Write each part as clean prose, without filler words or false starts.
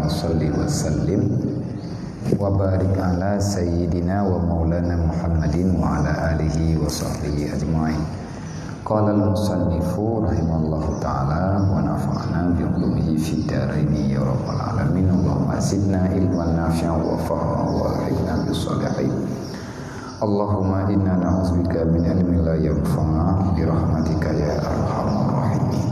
salli wa sallim wa barik ala sayyidina wa maulana Muhammadin wa ala alihi wa sahbihi ajma'in. Qala al-musannifu rahimallahu ta'ala wa nafa'ana bi ulumihi fid dharaini ya rabbal alamin. Allahumma zidna ilman nafi'an wa fahman wa alhiqna bis salihin. Allahumma inna na'udzubika min ilmin la yanfa' bi rahmatika ya arhamar rahimin.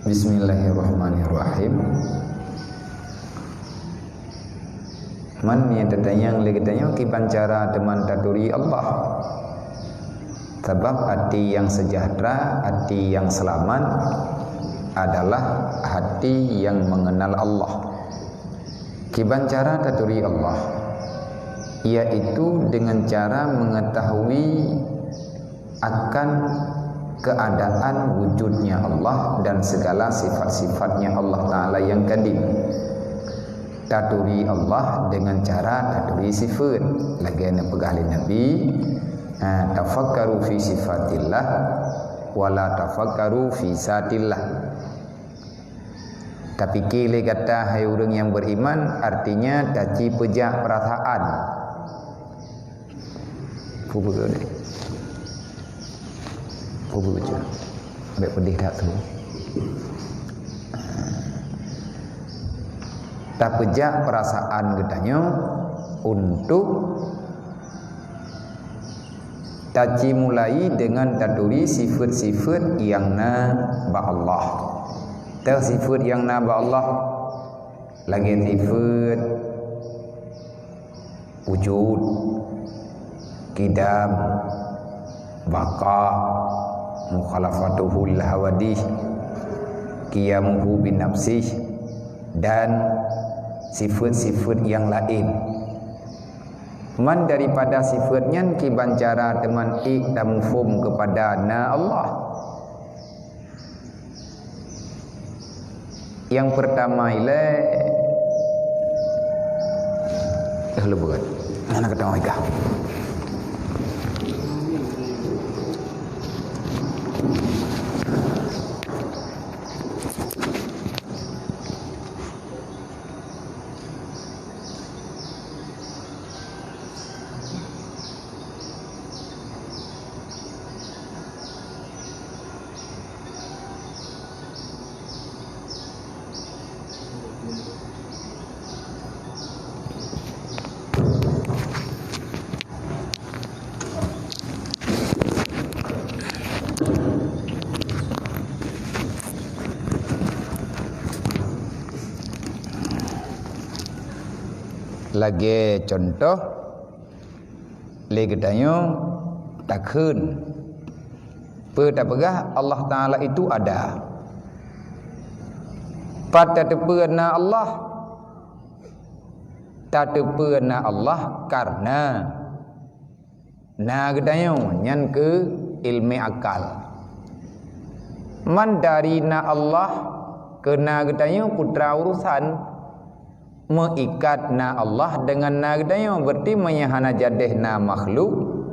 Bismillahirrahmanirrahim. Man ni tetanyang lagi tanya kiban cara teman taduri Allah. Sebab hati yang sejahtera, hati yang selamat adalah hati yang mengenal Allah. Kiban cara taduri Allah, yaitu dengan cara mengetahui akan keadaan wujudnya Allah dan segala sifat-sifatnya Allah Ta'ala yang kadim. Taduri Allah dengan cara taduri sifat. Lagi ada pegali Nabi, tafakkaru fi sifatillah wala tafakkaru fi zatillah. Tapi kile kata hai orang yang beriman, artinya taci pejak perasaan. Pupu ke ni? Pupu ke? Ambil pedih tak tu? Tak pejak perasaan katanya untuk taci mulai dengan taduri sifat-sifat yang na ba Allah. Sifat yang na ba Allah lagi sifat wujud, qidam, baqa, mukhalafatuhul hawadih, qiyamuhu bin nafsih, dan sifat-sifat yang lain. Man daripada sifatnya kiban cara teman iktamufum kepada na Allah. Yang pertama ialah lebuat. Mana kata mereka? Lagi contoh lagi tanya takun pegah Allah Ta'ala itu ada pada tepena Allah tak tepena Allah karena na gedanya nyan ke ilmi akal man dari na Allah kena gedanya putra urusan mengikat na Allah dengan na gedanya berarti menyahana jadeh na makhluk.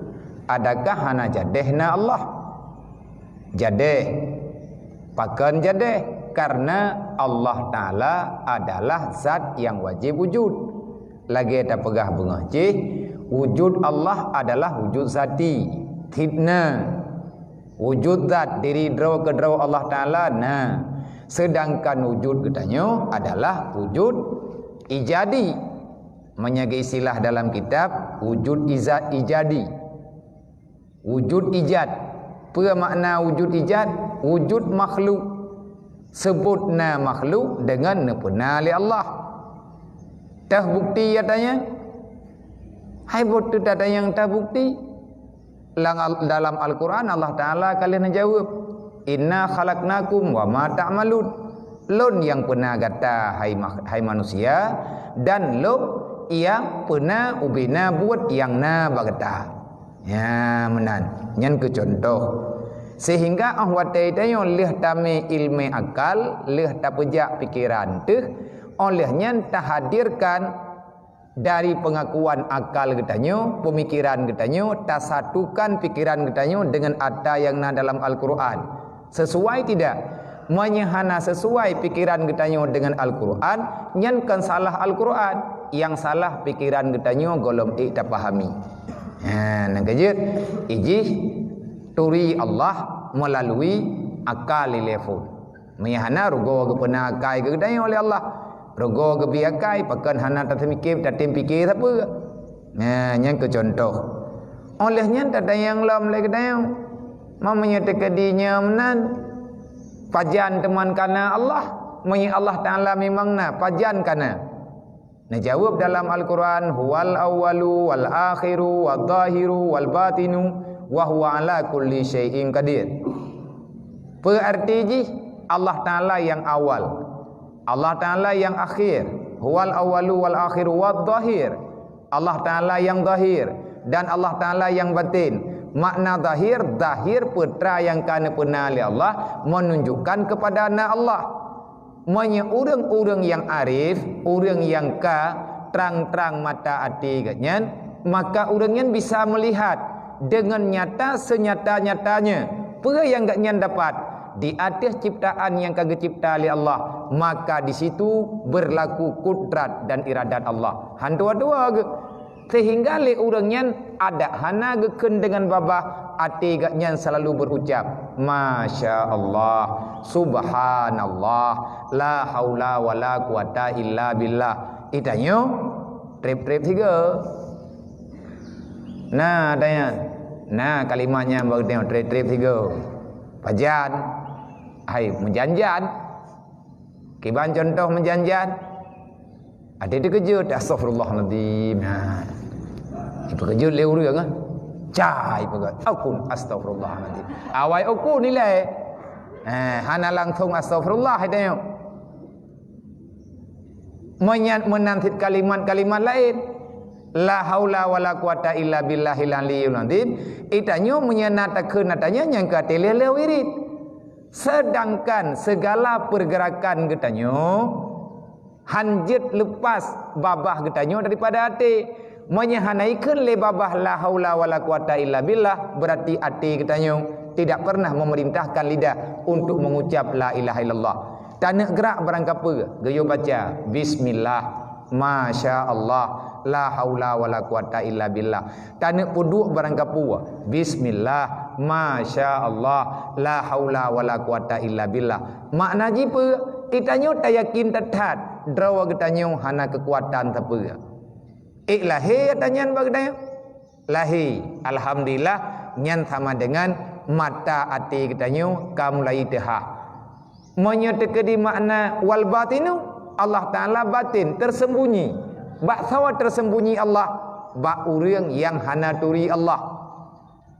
Adakah hana jadeh na Allah? Jadeh pakan jadeh karena Allah Ta'ala adalah zat yang wajib wujud. Lagi ada pegah bengah wujud Allah adalah wujud zati tibna wujud zat diri draw ke draw Allah Ta'ala. Nah, sedangkan wujud katanya adalah wujud ijadi, menyaga istilah dalam kitab wujud ijadi, wujud ijad. Apa makna wujud ijad? Wujud makhluk, sebutna makhluk dengan nepena oleh Allah. Tah bukti katanya, hai botu tada yang tah bukti dalam Al-Quran. Allah Ta'ala kalian jawab, inna khalaqnakum wa ma ta'malun. Lon yang pernah kata hai manusia, dan lo yang pernah ubina buat yang na bagata. Ya menan. Nyan ke contoh Sehingga ahwate dayo leh tame ilmu akal, leh tapejak pikiran teh, olehnya tahadirkan dari pengakuan akal getanyo, pemikiran getanyo, tasatukan pikiran getanyo dengan ada yang na dalam Al-Quran. Sesuai tidak? Menyehana sesuai pikiran getanyo dengan Al-Quran, nyankan salah Al-Quran, yang salah pikiran getanyo golom tak pahami. Nah, kejut ijih turi Allah melalui akal telefon. Menyehana rugo gepena kai getanyo oleh Allah. Rogo kebiakai pakan hana tak mikir tak fikir apa. Nah, yang ke contoh. Olehnya tak ada yang lam lagi dah. Mamanya tekadinya menan pajan teman kana Allah. Menyi Allah Taala memang na pajan kana. Nah jawab dalam Al-Quran huwal awwalu wal akhiru wal zahiru wal batinu wa huwa ala kulli syai'in qadir. Berarti ji Allah Taala yang awal, Allah Ta'ala yang akhir, huwal awalu wal akhiru wal zahir. Allah Ta'ala yang zahir dan Allah Ta'ala yang batin. Makna zahir, zahir putra yang kana pernah oleh Allah menunjukkan kepada anak Allah. Manya orang-orang yang arif, orang yang terang-terang mata hati katnya, maka orangnya bisa melihat dengan nyata senyata-nyatanya apa yang katnya dapat di atas ciptaan yang kagak cipta oleh Allah, maka di situ berlaku kudrat dan iradat Allah. Hantua-dua ke sehingga le orangnya ada hana geken dengan babah ati gaknya selalu berucap Masya Allah, Subhanallah, la haula wala quwata illa billah. Itanyo trip-trip tiga. Nah tanya, nah kalimatnya baru tengok trip-trip tiga. Pajan, hai menjanjan. Kiban contoh menjanjan. Ada dikejut, astagfirullahaladzim. Nah, dikejut le urang ah. Cai pegat. Akun astagfirullahaladzim. Awai aku nilai. Hana langsung astagfirullah itu. Menantit kalimat-kalimat lain. La haula wala quwata illa billahil aliyil azim. Itanyo menyenatakeun natanya yang katelele wirid. Sedangkan segala pergerakan getanyo hanjit lepas babah getanyo daripada hati. Menyehanaikan le babah la haula wala quwata illa billah, berarti hati getanyo tidak pernah memerintahkan lidah untuk mengucap la ilaha illallah. Tak nak gerak barangkapa gayo baca bismillah, masya Allah, la haula wala quwata illa billah. Tak nak puduk barangkapa bismillah, masya Allah, la haula wala quwata illa billah. Makna jipa itanyo tak yakin tetat drawa getanyo hana kekuatan tapa. Lahi tanya bagdaya. Lahi alhamdulillah nyan sama dengan mata hati getanyo kamulai tehah. Menyatakan di makna wal batinu, Allah Taala batin tersembunyi. Bak sawa tersembunyi Allah, bak urang yang hana turi Allah.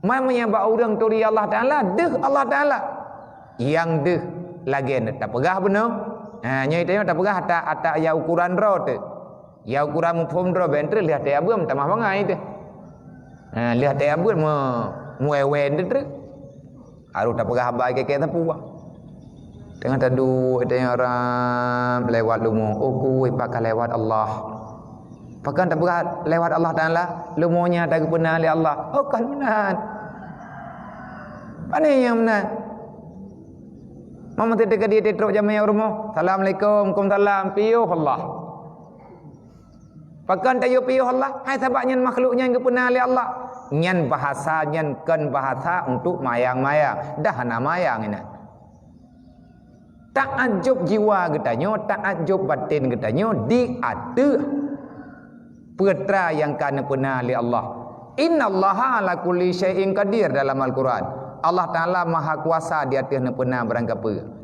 Mamanya bak urang turi Allah Taala, deh Allah Taala. Yang deh lagi tak pegah benar. Nya itu tak pegah tak ya ukuran ro tu. Ya ukuran mufhum ro bentre lihat dia abum tamah bangai tu. Lihat dia abum muewen tu. Aru tak pegah baik ke tapu. Tengah tadu ada orang lewat lumo. Oh pakai lewat Allah. Pakai tak pegah lewat Allah Taala. Lumonya tak pernah oleh Allah. Oh kan benar. Mana yang benar? Mama tidak dia teruk jamaah rumah. Assalamualaikum, Waalaikumsalam. Piyo Allah. Pakan tayo piyo Allah. Hai sebabnya makhluknya yang pernah oleh Allah. Nyan bahasa nyan kan bahasa untuk mayang-mayang. Dah na mayang ini. Takajub jiwa getanyo, takajub batin getanyo di ada putra yang kana pernah oleh Allah. Innallaha ala kulli syai'in qadir dalam Al-Quran. Allah Ta'ala maha kuasa di atas pernah berangkapa.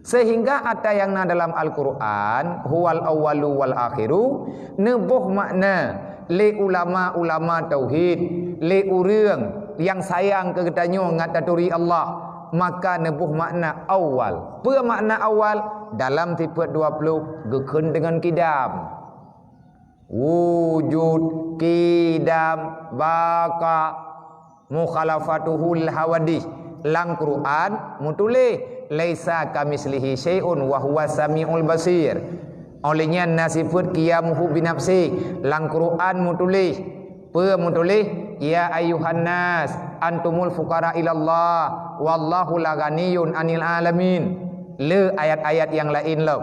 Sehingga ada yang dalam Al-Quran huwal awwalu wal akhiru nebuh makna le ulama-ulama tauhid, le urang yang sayang ke getanyo ngataturi Allah, maka nebuh makna awal. Apa makna awal? Dalam sifat 20 gekun dengan kidam. Wujud, kidam, baka, mukhalafatuhul hawadith. lang Quran mutulih laisa kamislihi syai'un wa huwa samiul basir. Olehnya nasifut qiyamuhu binafsi lang Quran mutulih mutulih ya ayuhan nas antumul fuqara ilallah wallahu la ghaniyun anil alamin. Le ayat-ayat yang lain lo.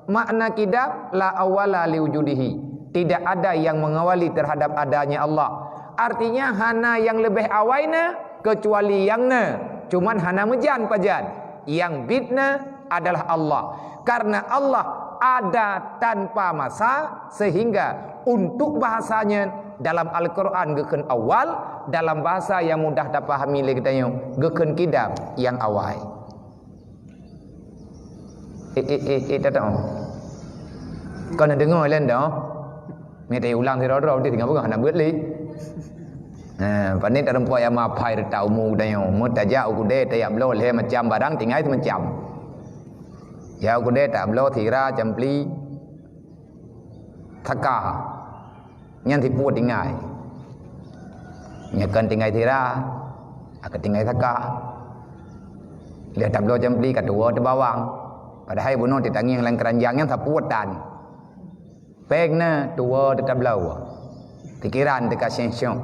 Makna kidab la awala liwujudihi. Tidak ada yang mengawali terhadap adanya Allah. Artinya hana yang lebih awalnya kecuali yang na. Cuman hana mejan pajan. Yang bitna adalah Allah. Karena Allah ada tanpa masa sehingga untuk bahasanya dalam Al-Quran geken awal, dalam bahasa yang mudah dipahami lagi tanya geken kidab yang awal. Tak tahu. Kau nak dengar lain dah. Mesti ulang terus dia tinggal bukan nak buat lagi. Pandai tak nampak yang mapai tahu mu tanya. Mu tak jauh aku deh tak blow leh macam barang tinggal itu macam. Ya aku deh tak blow tira jempli. Thakah. Yang tipu tinggal. Nyakan tinggal tira. Aku tinggal thakah. Lihat tak blow jempli kat dua di bawang. Padahal bunuh di tangi yang lain keranjang yang tak puatan. Pegna tua di tablau. Pikiran dekat sensyong.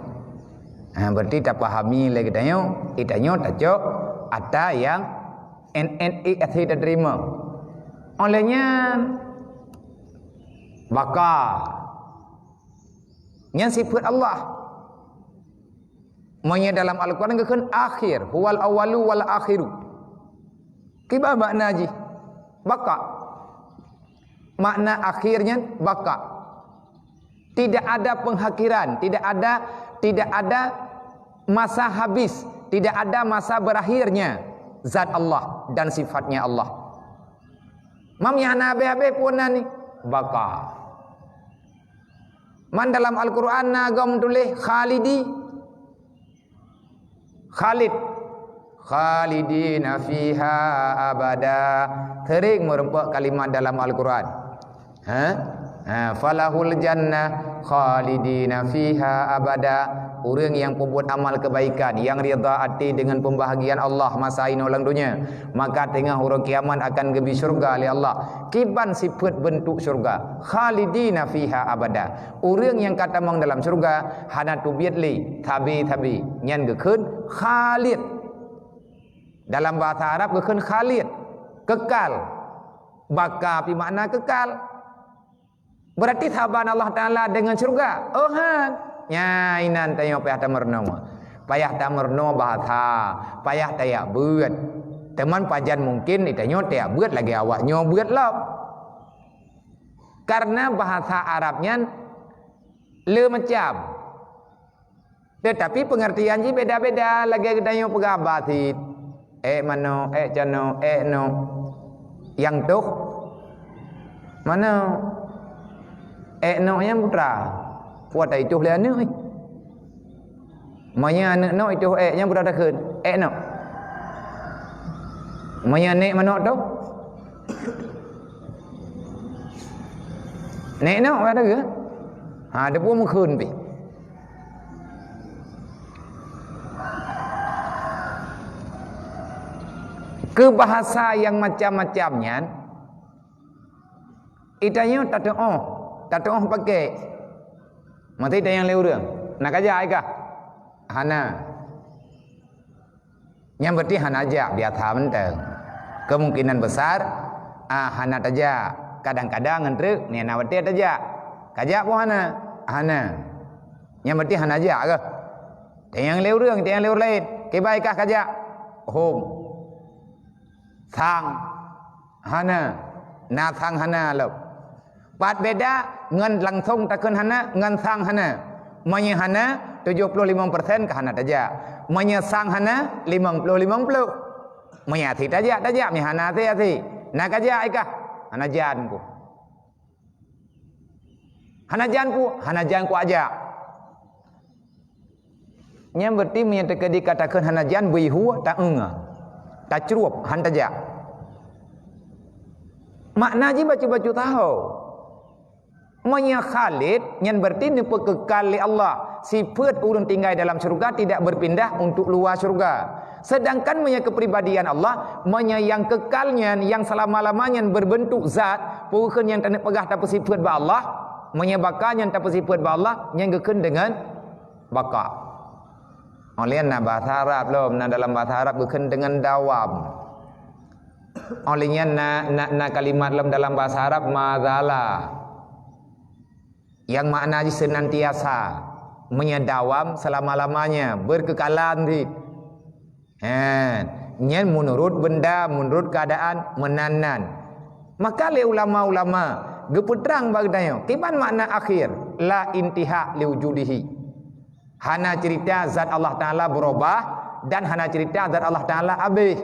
Berarti tak pahami lagi tanya. Itanya tak cok. Ada yang NNI tidak terima. Olehnya bakar. Yang sifat Allah. Maknanya dalam Al-Quran kan akhir. Huwal awalu wal akhiru. Kibah makna ji. Baka. Makna akhirnya baka. Tidak ada penghakhiran, tidak ada masa habis, tidak ada masa berakhirnya zat Allah dan sifatnya Allah. Mam yang nabe-habe pun ni baka. Man dalam Al-Quran nagam tulis khalidi. Khalid khalidina fiha abada. Sering merempak kalimat dalam Al-Quran. Falahul jannah khalidina fiha abada. Orang yang membuat amal kebaikan, yang rida hati dengan pembahagian Allah masa ini ulang dunia, maka tengah huruf kiamat akan gebi syurga oleh Allah. Kiban sifat bentuk syurga khalidina fiha abada. Orang yang kata mang dalam syurga hana tubiat li tabi nyan gekun khalid. Dalam bahasa Arab gekun khalid, kekal. Baka pi makna kekal. Berarti sahabat Allah Ta'ala dengan syurga. Nyainan tanya payah tamerno. Payah tamerno bahasa. Payah tayak buat. Teman pajan mungkin ditanya tayak buat lagi awaknya buat lah. Karena bahasa Arabnya le macam. Tetapi pengertiannya beda-beda. Lagi ditanya pegabatit. Mano, jano, no. Yang tu mana? No yang putra. Puat itu le anak ni. Manya anak no itu yang putra dah keun. No. Manya nek mana tu? Nek no ada ke? Ada pun mukun pi. Ke bahasa yang macam-macamnya itanya tak tahu pakai mati dah yang lewat nak aja ai kah hana yang berarti hana aja biasa menteng kemungkinan besar hana aja kadang-kadang ngentrek ni nak berarti aja kajak pun hana yang berarti hana aja ke yang lewat lain ke baik kah kajak home sang hana na sang hana lo pat beda ngan langsung takun hana ngan sang hana manya hana 75% ke hana taja manya sang hana 50 manya thi taja mi hana thi nak aja ai kah hana jan ku hana jan ku aja nya berarti menyatakan dikatakan hana jan bihu tak tak cerup han taja makna ji baca-baca tahu. Manya Khalid yang berarti kekal li Allah sifat orang tinggal dalam syurga tidak berpindah untuk luar syurga. Sedangkan kepribadian Allah yang kekalnya, yang selama-lamanya berbentuk zat, bukan yang tak pegah tapi sifat ba Allah, bakal yang tak sifat ba Allah, yang gekun dengan baka. Oleh bahasa Arab dalam bahasa Arab gekun dengan dawam. Olehnya kalimat dalam bahasa Arab mazala, yang maknanya senantiasa, menyedawam selama-lamanya, berkekalan di. Yang menurut benda, menurut keadaan menanan. Maka le ulama-ulama geputrang bagdayo. Kiban makna akhir? La intiha liwujudihi. Hana cerita zat Allah Ta'ala berubah dan hana cerita zat Allah Ta'ala habis.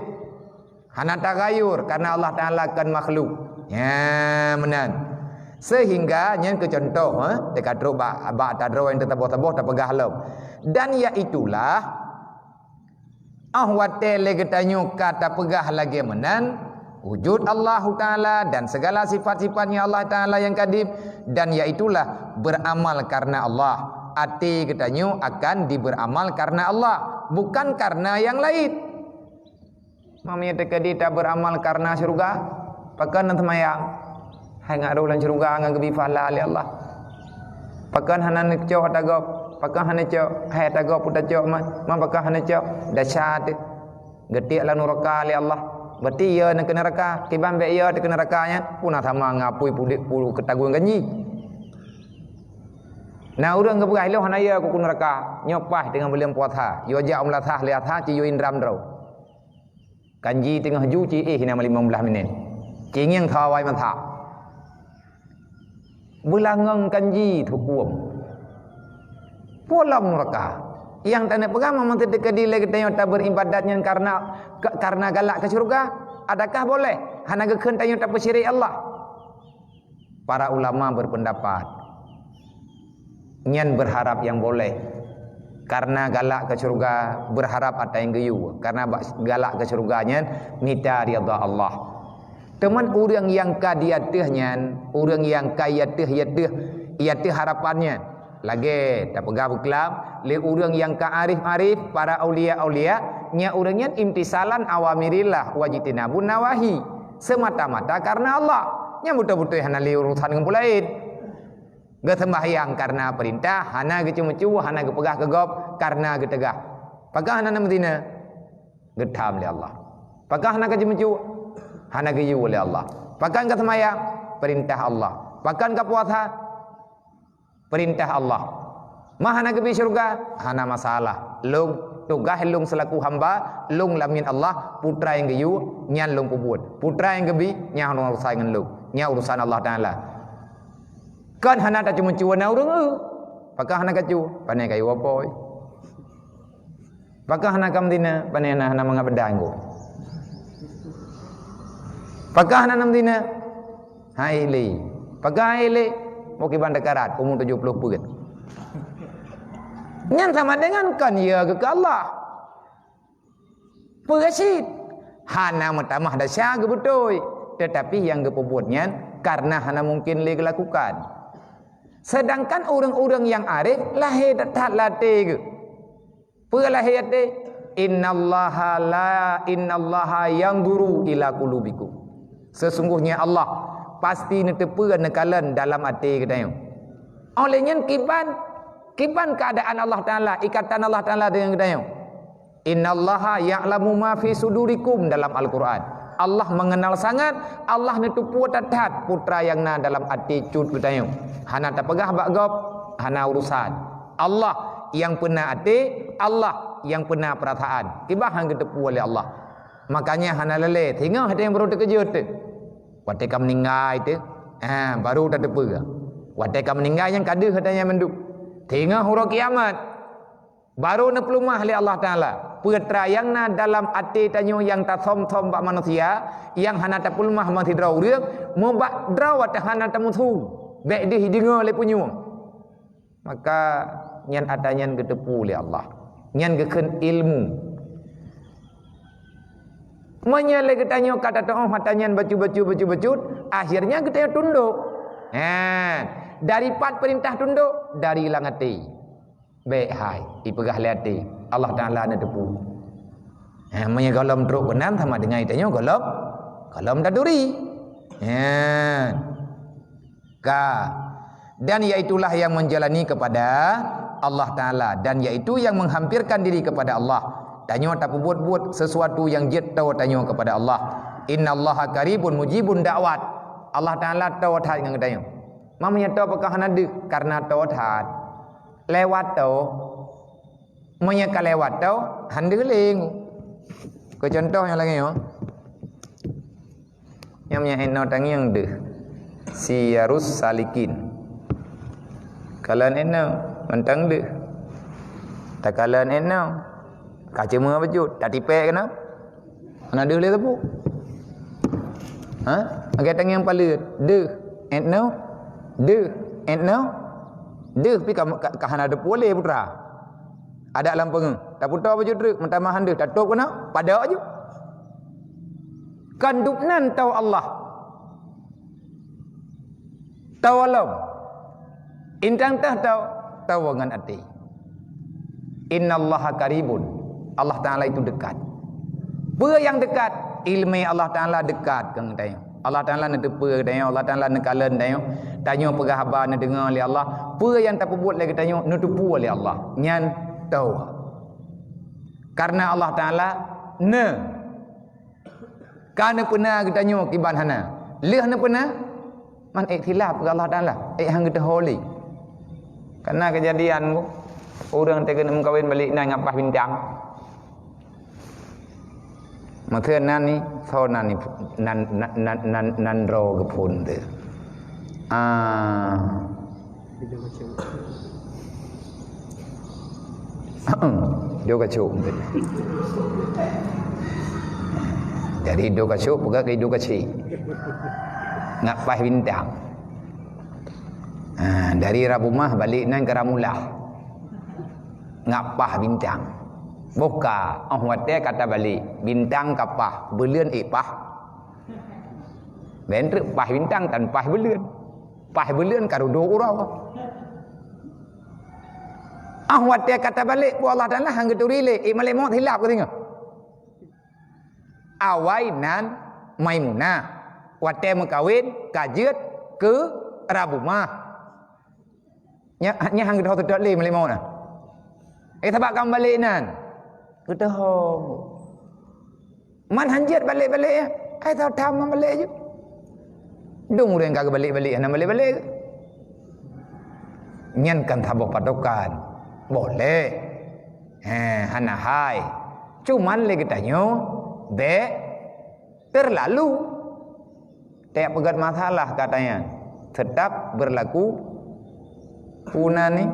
Hana tagayur karena Allah Ta'ala kan makhluk. Ya, menan. Sehingga yang ke contoh dekat ro ba tadro yang tetap-tetap tak pegah lom. Dan iaitulah ahwate lagi tanyo kata pegah lagi menan wujud Allah Ta'ala dan segala sifat-sifatnya Allah Ta'ala yang kadim, dan iaitulah beramal karena Allah. Ati ketanyo akan diberamal karena Allah, bukan karena yang lain. Mamanya tekadi tak beramal karena syurga, pakan nanti mayang hai ngak ulan syurga ngak gebi fala ali Allah. Pakan hanan cok atagop, pakan hanan cok hai atagop puta cok ma pakan hanan cok dasyat getik la neraka ali Allah. Berarti ia nak kena neraka, kiban be ia nak kena nerakanya punah sama ngapui pudik pulu ketaguan ganji. Nah urang ke berai lo hanaya ku neraka nyopah dengan belum puasa. Yo ja umlatah liatha ci yo indram dro. Kanji tengah ju ci hina 15 minit. Ci nghiang thawai man tha. Bulangang kanji thukuam. Polam neraka. Yang tanda pegang memang tidak kedile kita tak beribadatnya karena galak ke surga. Adakah boleh? Hana gekeun tanya tak bersyirik Allah. Para ulama berpendapat nyan berharap yang boleh. Karena galak ke surga berharap ada yang geyu. Karena galak ke surganya minta ridha Allah. Teman orang yang kadiatihnya, orang yang kayatih harapannya. Lagi tak pegah berkelam le orang yang ka'arif-arif para aulia-aulia nya orangnya imtisalan awamirillah wajitinabun nawahi semata-mata karena Allah nya betul-betul hana le urusan dengan lain ge sembahyang karena perintah hana ge cumu-cumu hana ge pegah ke gop karena ge tegah pagah hana Madinah gedam le Allah pagah hana ge cumu-cumu hana ge yu le Allah pagah ge sembahyang perintah Allah pagah ge puasa perintah Allah. Mahana ke syurga, hana masalah. Lung tugah lung selaku hamba, lung lamin Allah, putra yang geyu, nyan lung kubut. Putra yang gebi, nyan urusan dengan lung. Nyan urusan Allah Ta'ala. Kan hana tak cuma cuan urang Pakah hana kacu, panai kayu apoi. Pakah hana kamdina, panai hana mengabedang go. Pakah hana namdina, haili. Pakah haili. Moki bandar karat umur 70 pun. Yang sama dengan kan ya ke Allah. Perasid. Hana metamah dasar ke betul. Tetapi yang keperbuatnya karena hana mungkin lagi lakukan. Sedangkan orang-orang yang arif lahir tak latih ke. Perlahir te innallaha yanzuru ila qulubikum. Sesungguhnya Allah pasti netepuan nekalan dalam hati kita. Olehnya kiban keadaan Allah Ta'ala, ikatan Allah Ta'ala dengan kita. Innallaha ya'lamu ma fi sudurikum dalam Al-Quran. Allah mengenal sangat, Allah netepu tatat putra yang na dalam hati cut kita. Hana tak pegah bagop, hana urusan. Allah yang pernah hati, Allah yang pernah perasaan. Kibah hang ketepu oleh Allah. Makanya hana lele, tinggal hati yang baru terkejut. Watika meninggal itu, baru tak terpega. Watika meninggal yang kader katanya menduk. Tengah huruf kiamat, baru nak pelumah oleh Allah Ta'ala. Putra yang na dalam hati tanyo yang tak som-som bak manusia, yang hana tak pelumah masih draw dia, mau bak draw atau hana tak mutu, baik dia dengar oleh punyu. Maka nyan adanya ketepu oleh Allah, nyan keken ilmu. Menyalai ketanya kata toh hatanya bacu, akhirnya kita tunduk. Dari 4 perintah tunduk, dari hilang hati. baik hai ipegah lati Allah Taala na tepu manya golom truk benam sama dengan itanya golom daduri dan iaitulah yang menjalani kepada Allah Taala dan iaitu yang menghampirkan diri kepada Allah. Tanya tak buat sesuatu yang jet tahu tanya kepada Allah. Innallaha qaribun mujibun da'wat. Allah Taala tahu hat dengan tanya. Mamanya tahu apakah ada karena tahu hat. Lewat tahu. Manya ka lewat tahu handeling. Ke contoh yang lagi yo. Yang punya eno tangi yang deh. Siyarus salikin. Kalan eno mentang deh. Tak kalan eno. Kaca mengapa baju? Tak tipek kena? Mana ada boleh tepuk? Agak tangan yang pala. And now. And now. Tapi kahana ada boleh putra. Ada alam pengeng. Tak putar baju truk. Mentamahan dia. Tak tok kena? Pada aja. Kandupnan tahu Allah. Tahu alam. Intang tahu dengan hati. Innallaha qaribun. Allah Ta'ala itu dekat. Apa yang dekat? Ilmu Allah Ta'ala dekat kan tanya. Allah Ta'ala nak tepa tanya, Allah Ta'ala nak kalan tanya. Tanya pegah habar nak dengar oleh Allah. Apa yang tak buat lagi tanya, nak tepu oleh Allah. Nyan tahu. Karena Allah Ta'ala Karena pernah kita tanya kiban hana. Leh na pernah? Man ikhtilaf ke Allah Ta'ala. Hang kita holy. Karena kejadian tu orang tak kena mengkawin balik nak ngapah bintang. Maka nani so nani nan ro ke pun tu. Dia kacau. Jadi dia kacau pegak ke dia kacau. Ngapah bintang. Dari Rabumah balik nan ke Ramulah. Ngapah bintang. Buka ahwate kata balik bintang kapah belian ipah. Bentre pah bintang tan pah belian. Pah belian karo do urau. Ahwate kata balik bu Allah Taala hang geturile malai maut hilap ke tengok. Awai nan Maimunah wate mengkawin kajet ke Rabumah. Nya hang getu tetap le malai maut nah. Tabak kam balik nan. Kita man hanjat balik-balik ya. Tahu tahu balik je. Dong orang kagak balik-balik, nak balik-balik. Nyan kan tabok patokan. Boleh. Hana hai. Cuman lagi tanya, terlalu. Tak pegat masalah katanya. Tetap berlaku puna ni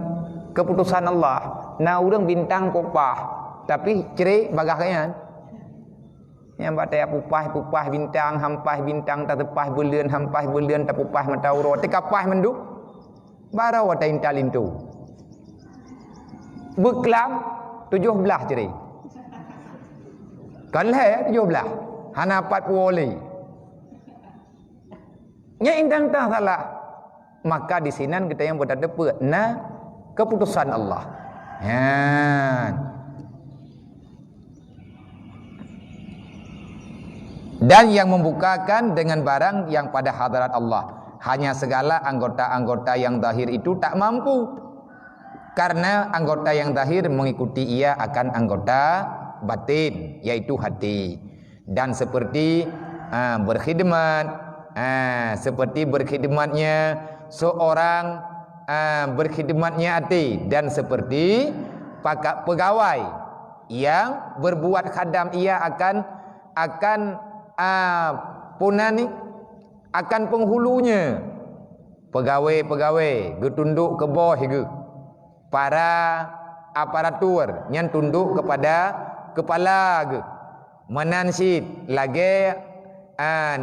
keputusan Allah. Nah orang bintang kopah. Tapi cerai bagahnya. Yang batai pupah bintang, hampah bintang, tak tepah bulian, hampah bulian, tak pupah matauro, tekapah menduk. Barau watai intalin tu. Beklam 17 cerai. Kan lah 17. Hana 40 oli. Nya intang tak salah. Maka di sinan kita yang berada depan. Nah keputusan Allah. Dan yang membukakan dengan barang yang pada hadarat Allah. Hanya segala anggota-anggota yang zahir itu tak mampu. Karena anggota yang zahir mengikuti ia akan anggota batin, yaitu hati. Dan seperti berkhidmat, seperti berkhidmatnya seorang berkhidmatnya hati. Dan seperti pegawai yang berbuat khadam, ia akan punani akan penghulunya. Pegawai getunduk ke bawah ke para aparatur yang tunduk kepada kepala ke menansid lagi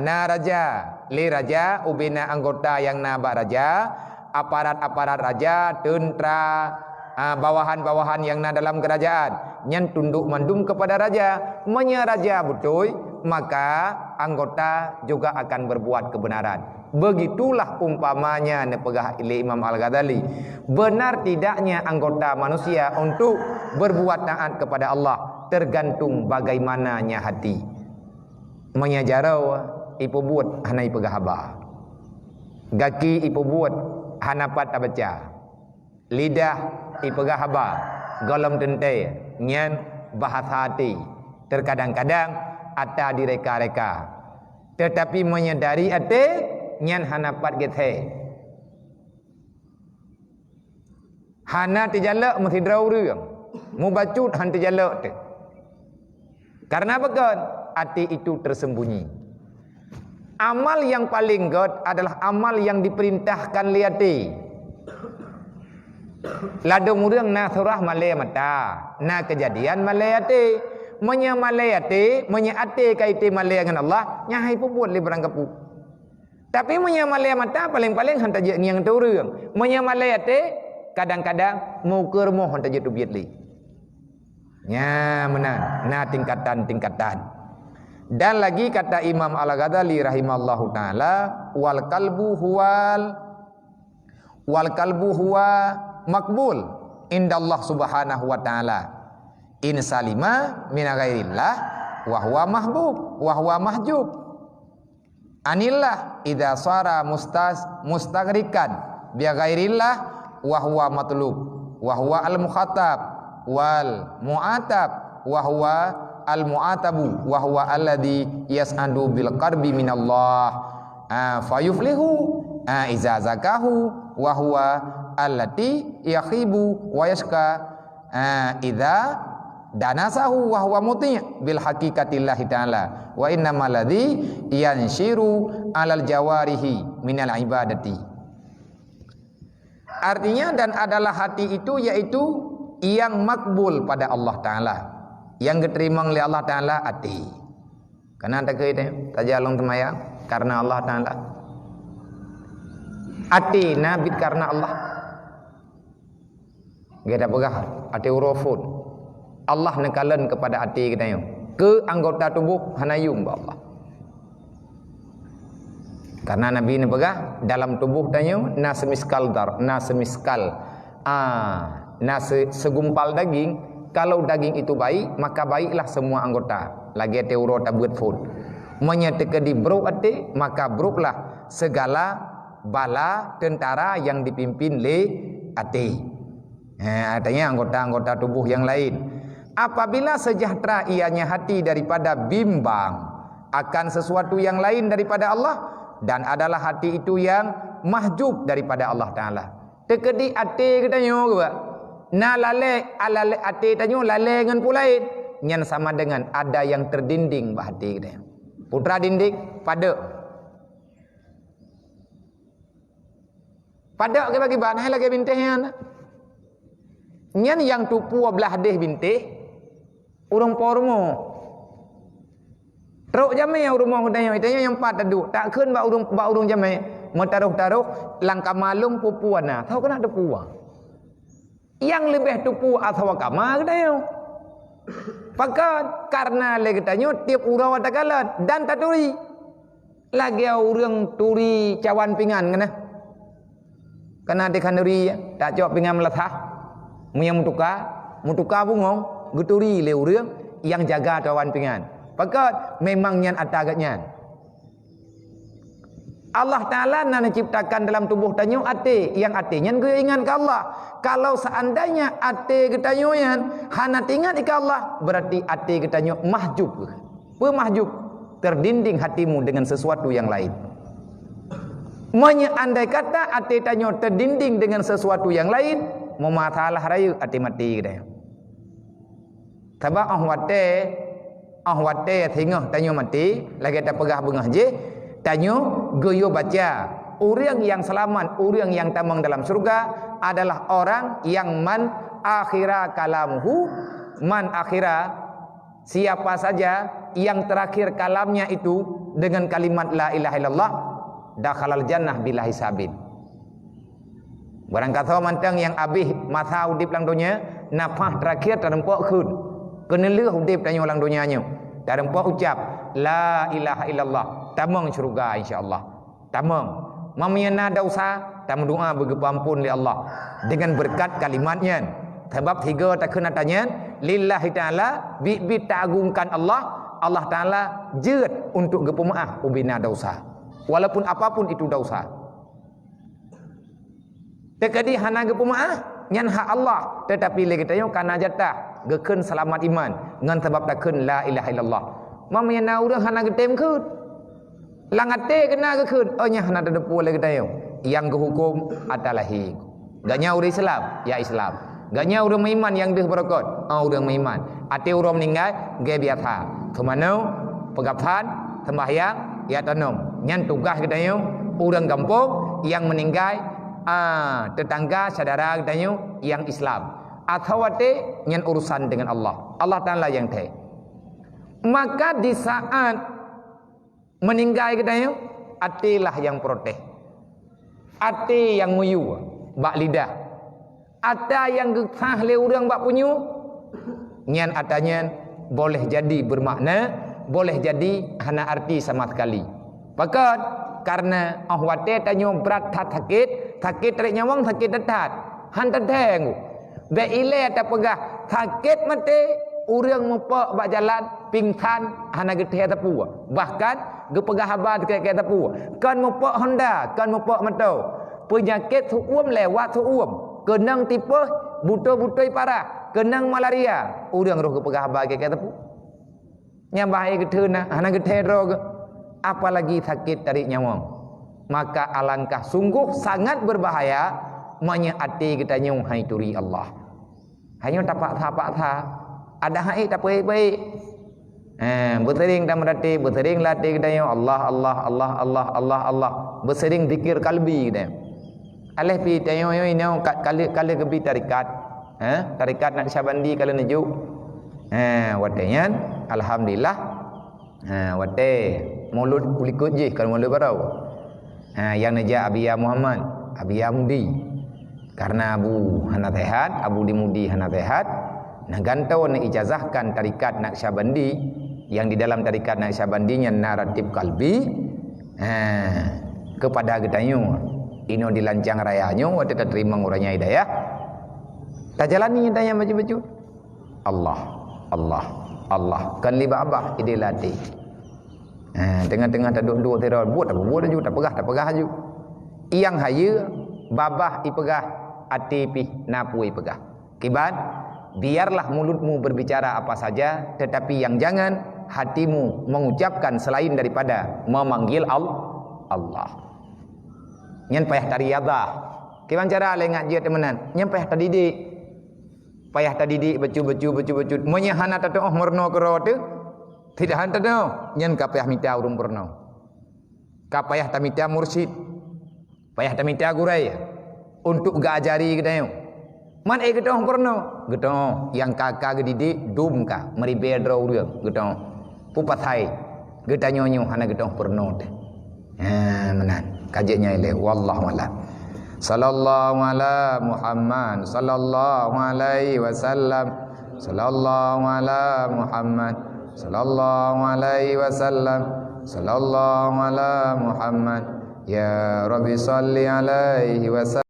na raja li raja ubina anggota yang naba raja aparat-aparat raja tentera bawahan-bawahan yang na dalam kerajaan yang tunduk mandum kepada raja. Menya raja betul maka anggota juga akan berbuat kebenaran. Begitulah umpamanya nepegah oleh Imam Al-Ghazali. Benar tidaknya anggota manusia untuk berbuat taat kepada Allah tergantung bagaimananya hati. Menyajarau ipu buat hana ipegah haba. Gaki ipu buat hana pat baca. Lidah ipegah haba. Golom tente nyan bahasa hati. Terkadang-kadang ata direka-reka. Tetapi menyadari ate nyan hanapat gethe. Hana terjalak mesti draw rương. Mu bacut han terjalak tu. Karena apa? Ati itu tersembunyi. Amal yang paling god adalah amal yang diperintahkan liati. Ladung urang na surah malay mata, na kejadian malay ati, menya malay ati, menya ati kaiti malay dengan Allah, nyahai pun buat le beranggapu. Tapi menya malay mata paling-paling hantar je yang tahu urang. Menya malay ati kadang-kadang mau ke rumah hantar je tu biat le. Nya menan, na tingkatan-tingkatan. Dan lagi kata Imam Al-Ghazali rahimallahu taala, wal kalbu huwa makbul indallah subhanahu wa ta'ala in salima min ghairillah wa huwa mahbub wa huwa mahjub anillah idza sara mustaghrikan bi ghairillah wa huwa matlub wa huwa al mukhatab wal mu'atab wa huwa al mu'atabu wa huwa alladhi yas'adu bil qarbi minallah fayuflihu idza zakahu wa huwa allati yakhibu wa yashka idza danasahu wa huwa muti' bil haqiqatillahi ta'ala wa innamal ladzi yanshiru alal jawarihi minal ibadati. Artinya dan adalah hati itu yaitu yang makbul pada Allah Ta'ala, yang diterima oleh Allah Ta'ala hati. Karena tak kira tajalong temayang karena Allah Ta'ala, hati nabit karena Allah. Kita pegah hati urufun. Allah nekalan kepada hati kita yang ke anggota tubuh hanayum Allah. Karena Nabi ni pegah dalam tubuh tanya na semiskal segumpal daging. Kalau daging itu baik, maka baiklah semua anggota. Lagi hati urut abut food. Menyatakan di bro hati, maka broklah segala bala tentara yang dipimpin le hati. Artinya anggota-anggota tubuh yang lain. Apabila sejahtera ianya hati daripada bimbang akan sesuatu yang lain daripada Allah, dan adalah hati itu yang mahjub daripada Allah Ta'ala. Tekedi hati kita nyo ke na lale alale hati tanyo lale dengan pulain nyan sama dengan ada yang terdinding bah hati kita. Putra dinding pada ke bagi ban hai lagi bintihnya. Nyan yang tupu belah deh bintih urang pormo teruk jamai rumah kudanya itanya yang pat adu tak keun ba urang jamai mentaruh langka malung pupuana tahu kena tupuang yang lebih tupu atau kama kudanya pakat karena le katanya tiap urang ada kalat dan taturi lagi urang turi cawan pingan kena dekanuri tak jawab pingan melatah yang mutuka bungong guturi le urang yang jaga cawan pingan. Pakat memang nyan atagatnya. Allah Ta'ala nak ciptakan dalam tubuh tanyo ate yang ate nyan ge ingat ke Allah. Kalau seandainya ate getanyo yan hana ingat ke Allah, berarti ate getanyo mahjub. Pemahjub terdinding hatimu dengan sesuatu yang lain. Andai kata ate tanyo terdinding dengan sesuatu yang lain, mematalah raya ati mati kita. Sebab ahwate tengah tanyo mati, lagi tak pegah bengah je, tanyo goyo baca. Orang yang selamat, orang yang tamang dalam surga adalah orang yang man akhira kalamuhu, man akhira siapa saja yang terakhir kalamnya itu dengan kalimat la ilaha illallah, dakhalal jannah bila hisabin. Barang kata mantang yang abih masa udip lang dunia, nafas terakhir tak nampak kun. Kena leh udip tanya lang dunianya. Tak nampak ucap la ilaha illallah, tamang syurga insya-Allah. Tamang. Mamanya dosa, tam doa bergepampun li Allah dengan berkat kalimatnya. Sebab tiga tak kena tanya, lillahi taala bi ta'agungkan Allah, Allah taala jeut untuk gepemaaf ubina dosa. Walaupun apapun itu dosa. Tekadi hana gepemaaf nyan hak Allah, tetapi le kita yo kana jatah gekeun selamat iman ngan sebab takkeun la ilaha illallah. Mamanya urang hana getem keun. Langate kena gekeun, oh nya hana depu le kita yo. Yang kehukum atalahi. Gaknya urang Islam, ya Islam. Gaknya urang iman yang deh berokot, urang iman. Ate urang meninggal, ge biasa. Kemana? Pegaphan, sembahyang, ya tanam. Nyan tugas kita yo, urang kampung yang meninggal, tetangga saudara kita yo yang Islam. Atau ate nyan urusan dengan Allah. Allah Taala yang teh. Maka di saat meninggal kita yo, atilah yang protes. Ate yang muyu, bak lidah. Ada yang gesah le urang bak punyu, nyan atanya boleh jadi bermakna, boleh jadi hana arti sama sekali. Pakat karena ahwate tanyo berat sakit, sakit tarik nyawang sakit detat. Han tedeng. Be ile ta pegah sakit mate urang mepok bak jalan pingsan hana geteh tepu. Bahkan gepegah habar dekat tepu. Kan mepok Honda, kan mepok motor. Penyakit suum lewat suum. Kenang tipe buto-butoi parah, kenang malaria, urang roh gepegah habar dekat tepu. Nya bahaya geteuna, hana geteh roh. Apalagi sakit tarik nyawang. Maka alangkah sungguh sangat berbahaya menyaati kita nyung hai turi Allah. Hanya tapak tha. Ada hai tak baik-baik. Bersering dan merati, bersering latih kita nyung Allah Allah Allah Allah Allah Allah. Bersering zikir kalbi kita. Alih pi tayo yo ino kali kebi tarikat. Tarikat Naqsyabandi kali nejuk. Wadenya alhamdulillah. Wate mulut kulikut je kalau mulut barau. Yang najak Abiya Muhammad, Abiya Mudi. Karena Abu hana sehat, Abu Dimudi hana sehat, nah gantau nak ijazahkan tarikat Naqsyabandi yang di dalam tarikat Naqsyabandinya naratif kalbi kepada getanyo. Ino dilancang rayanya waktu terima nguranya hidayah. Tak jalani hidayah baju-baju. Allah, Allah, Allah. Kan liba abah ide latih. Tengah-tengah tak duduk teror buat apa buat aja tak pegah aja. Yang haya babah ipegah ati pi napu ipegah. Kibat biarlah mulutmu berbicara apa saja, tetapi yang jangan hatimu mengucapkan selain daripada memanggil Allah. Nyan payah tariyadah. Kiban cara le ngaji temenan. Nyan payah tadidik. Payah tadidik becu. Monya hana tatu murno kero tu. Tidak hantar tu. Nyan ka payah mita urung purno. Ka payah tamita mursyid. Payah tamita gurai. Untuk ga ajari kita yo. Man kita purno. Kita yang kakak gedidik dum ka meribe dro urang. Kita pupathai. Kita nyonyo hana kita purno te. Menan. Kajiannya ile wallahu a'lam. Sallallahu ala Muhammad sallallahu alaihi wasallam. Sallallahu ala Muhammad sallallahu alaihi wasallam. Sallallahu ala Muhammad ya Rabbi salli alaihi wasallam.